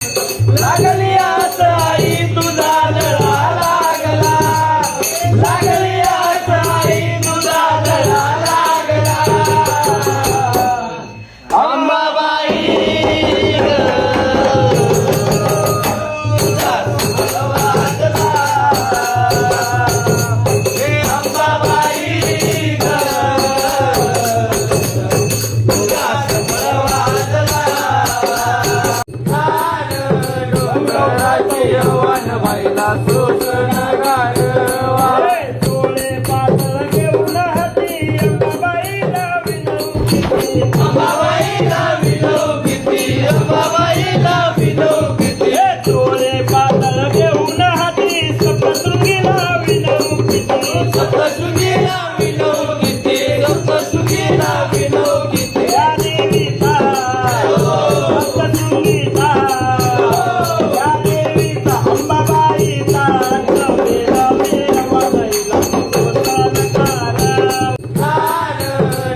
लागली आस आई तुझा दळा लागला, लागली आस आई तुझा दळा लागला. अंबाबाई तुझा समर वाजला, हे अंबाबाई तुझा समर वाजला. यवन व्हायला सोसण गारवा, डोळे पातळ घेऊन हाती अंबाबाईला विनवती, अंबाबाईला विनवती, अंबाबाईला विनवती. डोळे पातळ घेऊन हाती सप्तशृंगीला विनवती, सप्तशृंगीला विनवती, सप्तशृंगीला विनवती. या देवीचा सप्तशृंगीचा, या देवीचा अंबाबाईचा नवलेला मेळवायला सोसानकार.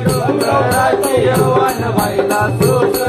डोंगराचे यवन व्हायला सोसण